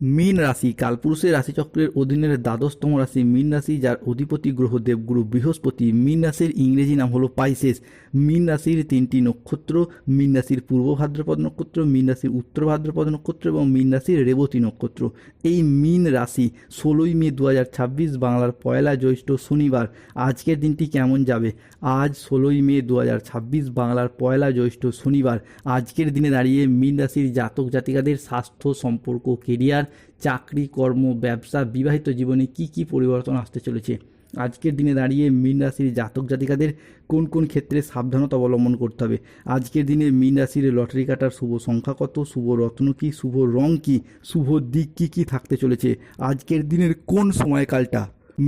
মীন রাশি কালপুরুষের রাশিচক্রের অধীনের দ্বাদশতম রাশি মীন রাশি, যার অধিপতি গ্রহ দেবগুরু বৃহস্পতি। মীন রাশির ইংরেজি নাম হলো পাইসেস। মীন রাশির তিনটি নক্ষত্র: মীন রাশির পূর্ব ভাদ্রপদ নক্ষত্র, মীন রাশির উত্তর ভাদ্রপদ নক্ষত্র এবং মীন রাশির রেবতী নক্ষত্র। এই মীন রাশি 16ই মে 2026 বাংলার পয়লা জ্যৈষ্ঠ শনিবার। আজকের দিনটি কেমন যাবে? আজ 16ই মে 2026 বাংলার পয়লা জ্যৈষ্ঠ শনিবার। আজকের দিনে দাঁড়িয়ে মীন রাশির জাতক জাতিকাদের স্বাস্থ্য, সম্পর্ক, কেরিয়ার, চাকরি, কর্ম, ব্যবসা, বিবাহিত জীবনে কি কি পরিবর্তন আসতে চলেছে? আজকের দিনে দাঁড়িয়ে মীন রাশির জাতক জাতিকাদের কোন কোন ক্ষেত্রে সাবধানতা অবলম্বন করতে হবে? আজকের দিনে মীন রাশির লটারি কাটার শুভ সংখ্যা কত? শুভ রত্ন কী? শুভ রং কী? শুভ দিক কী কী থাকতে চলেছে? আজকের দিনের কোন সময়কালটা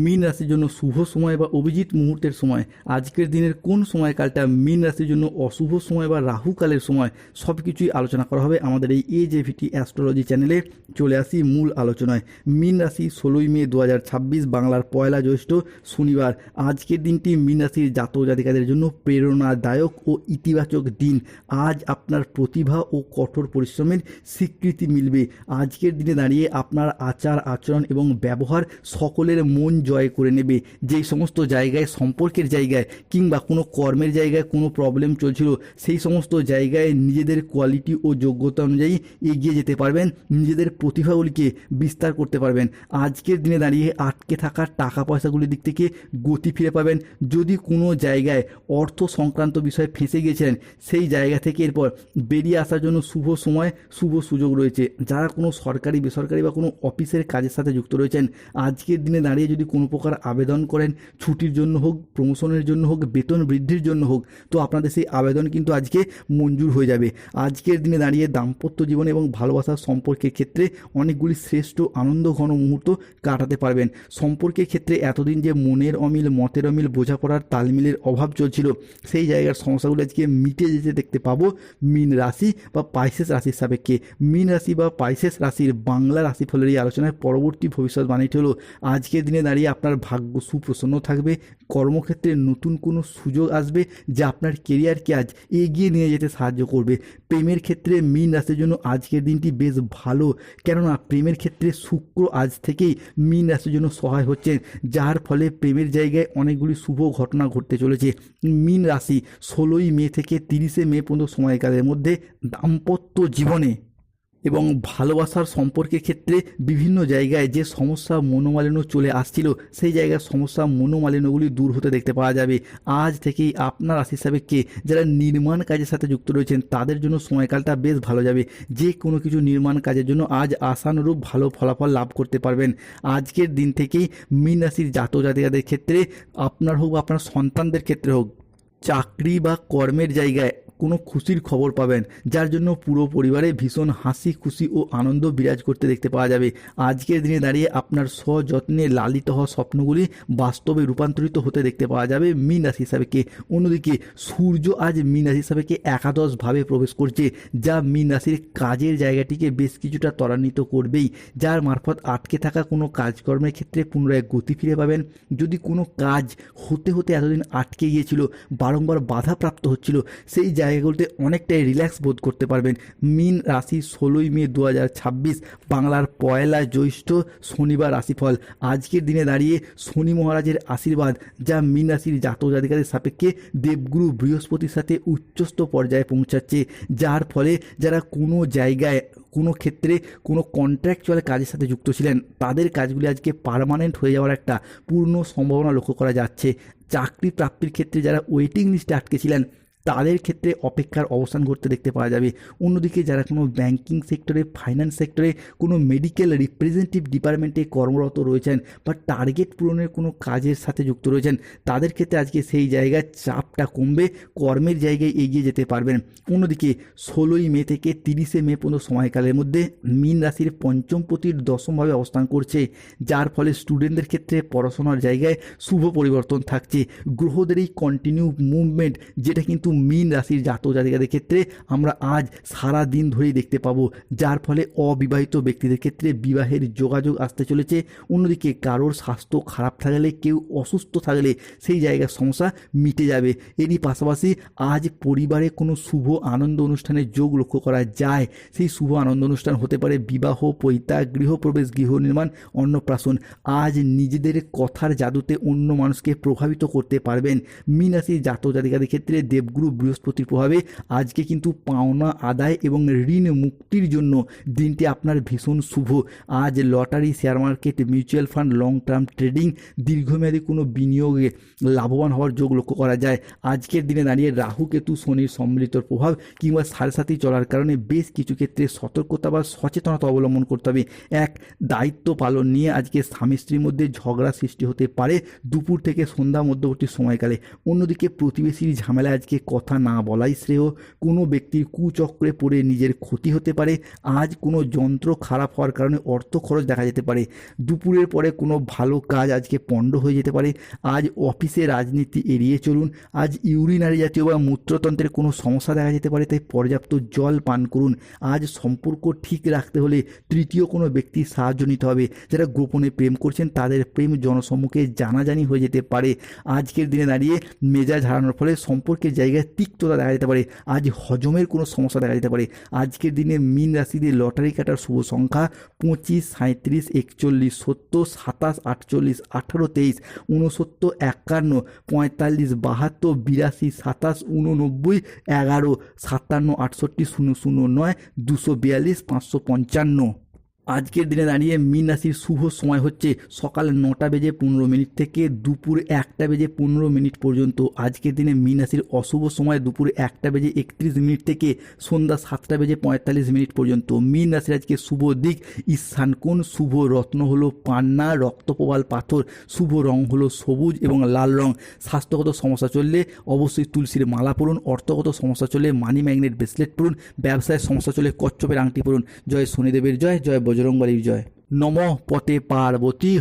মীন রাশির জন্য শুভ সময় বা অভিজিৎ মুহূর্তের সময়? আজকের দিনের কোন সময়কালটা মীন রাশির জন্য অশুভ সময় বা রাহুকালের সময়? সব কিছুই আলোচনা করা হবে আমাদের এই AJVT অ্যাস্ট্রোলজি চ্যানেলে। চলে আসি মূল আলোচনায়। মীন রাশি 16ই মে 2026 বাংলার পয়লা জ্যৈষ্ঠ শনিবার। আজকের দিনটি মীন রাশির জাতক জাতিকাদের জন্য প্রেরণাদায়ক ও ইতিবাচক দিন। আজ আপনার প্রতিভা ও কঠোর পরিশ্রমের স্বীকৃতি মিলবে। আজকের দিনে দাঁড়িয়ে আপনার আচার আচরণ এবং ব্যবহার সকলের মন জয় করে নেবে। যেই সমস্ত জায়গায়, সম্পর্কের জায়গায় কিংবা কোনো কর্মের জায়গায় কোনো প্রবলেম চলছিল, সেই সমস্ত জায়গায় নিজেদের কোয়ালিটি ও যোগ্যতা অনুযায়ী এগিয়ে যেতে পারবেন, নিজেদের প্রতিভাগুলিকে বিস্তার করতে পারবেন। আজকের দিনে দাঁড়িয়ে আটকে থাকা টাকা পয়সাগুলির দিক থেকে গতি ফিরে পাবেন। যদি কোনো জায়গায় অর্থ সংক্রান্ত বিষয়ে ফেঁসে গিয়েছিলেন, সেই জায়গা থেকে এরপর বেরিয়ে আসার জন্য শুভ সময়, শুভ সুযোগ রয়েছে। যারা কোনো সরকারি, বেসরকারি বা কোনো অফিসের কাজের সাথে যুক্ত রয়েছেন, আজকের দিনে দাঁড়িয়ে যদি কোনো প্রকার আবেদন করেন, ছুটির জন্য হোক, প্রমোশনের জন্য হোক, বেতন বৃদ্ধির জন্য হোক, তো আপনাদের সেই আবেদন কিন্তু আজকে মঞ্জুর হয়ে যাবে। আজকের দিনে দাঁড়িয়ে দাম্পত্য জীবন এবং ভালোবাসার সম্পর্কের ক্ষেত্রে অনেকগুলি শ্রেষ্ঠ আনন্দ ঘন মুহূর্ত কাটাতে পারবেন। সম্পর্কের ক্ষেত্রে এতদিন যে মনের অমিল, মতের অমিল, বোঝাপড়ার তালমিলের অভাব চলছিল, সেই জায়গার সমস্যাগুলো আজকে মিটে যেতে দেখতে পাবো মীন রাশি বা পাইসেস রাশির সাপেক্ষে। মীন রাশি বা পাইসেস রাশির বাংলা রাশিফলের এই আলোচনায় পরবর্তী ভবিষ্যৎবাণীটি হলো, আজকের দিনে দাঁড়িয়ে আপনার ভাগ্য সুপ্রসন্ন থাকবে। কর্মক্ষেত্রে নতুন কোনো সুযোগ আসবে যা আপনার কেরিয়ারকে আজ এগিয়ে নিয়ে যেতে সাহায্য করবে। প্রেমের ক্ষেত্রে মীন রাশির জন্য আজকের দিনটি বেশ ভালো, কেননা প্রেমের ক্ষেত্রে শুক্র আজ থেকেই মীন রাশির জন্য সহায় হচ্ছেন, যার ফলে প্রেমের জায়গায় অনেকগুলি শুভ ঘটনা ঘটতে চলেছে। মীন রাশি 16ই মে থেকে 30শে মে পর্যন্ত সময়কালের মধ্যে দাম্পত্য জীবনে এবং ভালোবাসার সম্পর্কের ক্ষেত্রে বিভিন্ন জায়গায় যে সমস্যা, মনোমালিন্য চলে আসছিল, সেই জায়গার সমস্যা, মনোমালিন্যগুলি দূর হতে দেখতে পাওয়া যাবে। আজ থেকেই আপনার রাশি সাপেক্ষে যারা নির্মাণ কাজের সাথে যুক্ত রয়েছেন, তাদের জন্য সময়কালটা বেশ ভালো যাবে। যে কোনো কিছু নির্মাণ কাজের জন্য আজ আশানুরূপ ভালো ফলাফল লাভ করতে পারবেন। আজকের দিন থেকেই মীন রাশির জাতক জাতিকাদের ক্ষেত্রে, আপনার হোক বা আপনার সন্তানদের ক্ষেত্রে হোক, চাকরি বা কর্মের জায়গায় কোনো খুশির খবর পাবেন, যার জন্য পুরো পরিবারে ভীষণ হাসি খুশি ও আনন্দ বিরাজ করতে দেখতে পাওয়া যাবে। আজকের দিনে দাঁড়িয়ে আপনার সযত্নে লালিত হওয়া স্বপ্নগুলি বাস্তবে রূপান্তরিত হতে দেখতে পাওয়া যাবে মীন রাশি হিসাবেকে। অন্যদিকে সূর্য আজ মীন রাশি হিসাবেকে একাদশভাবে প্রবেশ করছে, যা মীন রাশির কাজের জায়গাটিকে বেশ কিছুটা ত্বরান্বিত করবেই, যার মারফত আটকে থাকা কোনো কাজকর্মের ক্ষেত্রে পুনরায় গতি ফিরে পাবেন। যদি কোনো কাজ হতে হতে এতদিন আটকে গিয়েছিল, বারংবার বাধাপ্রাপ্ত হচ্ছিল, সেই জায়গাগুলোতে অনেকটাই রিল্যাক্স বোধ করতে পারবেন। মীন রাশি 16ই মে 2026 বাংলার পয়লা জ্যৈষ্ঠ শনিবার রাশিফল। আজকের দিনে দাঁড়িয়ে শনি মহারাজের আশীর্বাদ, যা মীন রাশির জাতক জাতিকাদের সাপেক্ষে দেবগুরু বৃহস্পতির সাথে উচ্চস্থ পর্যায়ে পৌঁছাচ্ছে, যার ফলে যারা কোনো জায়গায়, কোনো ক্ষেত্রে, কোনো কন্ট্রাকচুয়াল কাজের সাথে যুক্ত ছিলেন, তাদের কাজগুলি আজকে পার্মানেন্ট হয়ে যাওয়ার একটা পূর্ণ সম্ভাবনা লক্ষ্য করা যাচ্ছে। চাকরি প্রাপ্তির ক্ষেত্রে যারা ওয়েটিং লিস্টে আটকে ছিলেন, তাদের ক্ষেত্রে অপেক্ষার অবসান ঘটতে দেখতে পাওয়া যাবে। অন্যদিকে যারা কোনো ব্যাংকিং সেক্টরে, ফাইন্যান্স সেক্টরে, কোনো মেডিকেল রিপ্রেজেন্টেটিভ ডিপার্টমেন্টে কর্মরত রয়েছেন বা টার্গেট পূরণের কোনো কাজের সাথে যুক্ত রয়েছেন, তাদের ক্ষেত্রে আজকে সেই জায়গায় চাপটা কমবে, কর্মের জায়গায় এগিয়ে যেতে পারবেন। অন্যদিকে 16ই মে থেকে 30শে মে পর্যন্ত সময়কালের মধ্যে মীন রাশির পঞ্চমপতির দশমভাবে অবস্থান করছে, যার ফলে স্টুডেন্টদের ক্ষেত্রে পড়াশোনার জায়গায় শুভ পরিবর্তন থাকছে। গ্রহদের এই কন্টিনিউ মুভমেন্ট, যেটা কিন্তু মীন রাশির জাতক জাতিকাদের ক্ষেত্রে আমরা আজ সারা দিন ধরেই দেখতে পাবো, যার ফলে অবিবাহিত ব্যক্তিদের ক্ষেত্রে বিবাহের যোগাযোগ আসতে চলেছে। অন্যদিকে কারোর স্বাস্থ্য খারাপ থাকলে, কেউ অসুস্থ থাকলে সেই জায়গার সমস্যা মিটে যাবে। এরই পাশাপাশি আজ পরিবারে কোনো শুভ আনন্দ অনুষ্ঠানের যোগ লক্ষ্য করা যায়। সেই শুভ আনন্দ অনুষ্ঠান হতে পারে বিবাহ, পৈতা, গৃহপ্রবেশ, গৃহ নির্মাণ, অন্নপ্রাশন। আজ নিজেদের কথার জাদুতে অন্য মানুষকে প্রভাবিত করতে পারবেন। মীন রাশির জাতক জাতিকাদের ক্ষেত্রে দেবগুরু বৃহস্পতির প্রভাবে আজকে কিন্তু পাওনা আদায় এবং ঋণ মুক্তির জন্য দিনটি আপনার ভীষণ শুভ। আজ lottery, share market, mutual fund, long term trading, দীর্ঘমেয়াদী কোনো বিনিয়োগে লাভবান হওয়ার যোগ লক্ষ্য করা যায়। আজকের দিনে দাঁড়িয়ে রাহু, কেতু, শনির সম্মিলিত প্রভাব কিংবা সাড়ে সাথী চলার কারণে বেশ কিছু ক্ষেত্রে সতর্কতা বা সচেতনতা অবলম্বন করতে হবে। এক, দায়িত্ব পালন নিয়ে আজকে স্বামী স্ত্রীর মধ্যে ঝগড়া সৃষ্টি হতে পারে দুপুর থেকে সন্ধ্যা মধ্যবর্তী সময়কালে। অন্যদিকে প্রতিবেশীর ঝামেলায় আজকে কথা না বলাই শ্রেয়। কোনো ব্যক্তির কুচক্রে পড়ে নিজের ক্ষতি হতে পারে। আজ কোনো যন্ত্র খারাপ হওয়ার কারণে অর্থ খরচ দেখা যেতে পারে। দুপুরের পরে কোনো ভালো কাজ আজকে পণ্ড হয়ে যেতে পারে। আজ অফিসে রাজনীতি এড়িয়ে চলুন। আজ ইউরিনারি জাতীয় বা মূত্রতন্ত্রের কোনো সমস্যা দেখা যেতে পারে, তাই পর্যাপ্ত জল পান করুন। আজ সম্পর্ক ঠিক রাখতে হলে তৃতীয় কোনো ব্যক্তির সাহায্য নিতে হবে। যারা গোপনে প্রেম করছেন তাদের প্রেম জনসম্মুখে জানাজানি হয়ে যেতে পারে। আজকের দিনে দাঁড়িয়ে মেজাজ হারানোর ফলে সম্পর্কের জায়গায় তিক্ততা দেখা যেতে পারে। আজ হজমের কোনো সমস্যা দেখা যেতে পারে। আজকের দিনে মীন রাশিদের লটারি কাটার শুভ সংখ্যা 25, 37, 41, 70, 27, 48, 18, 23, 69, 51, 45, 72, 82, 27, 89, 11, 57, 68, 009, 242, 555। আজকের দিনে দাঁড়িয়ে মীন রাশির শুভ সময় হচ্ছে সকাল 9:15 থেকে দুপুর 1:15 পর্যন্ত। আজকের দিনে মীন রাশির অশুভ সময় দুপুর 1:31 থেকে সন্ধ্যা 7:45 পর্যন্ত। মীন রাশির আজকে শুভ দিক ঈশান কোণ, শুভ রত্ন হলো পান্না, রক্তপ্রবাল পাথর, শুভ রং হলো সবুজ এবং লাল রং। স্বাস্থ্যগত সমস্যা চললে অবশ্যই তুলসীর মালা পরুন। অর্থগত সমস্যা চললে মানি ম্যাগনেট ব্রেসলেট পরুন। ব্যবসায়ের সমস্যা চললে কচ্ছপের আংটি পরুন। জয় শনিদেবের জয়, জয় বজরংবলীর জয়। নমঃ পতে পার্বতী।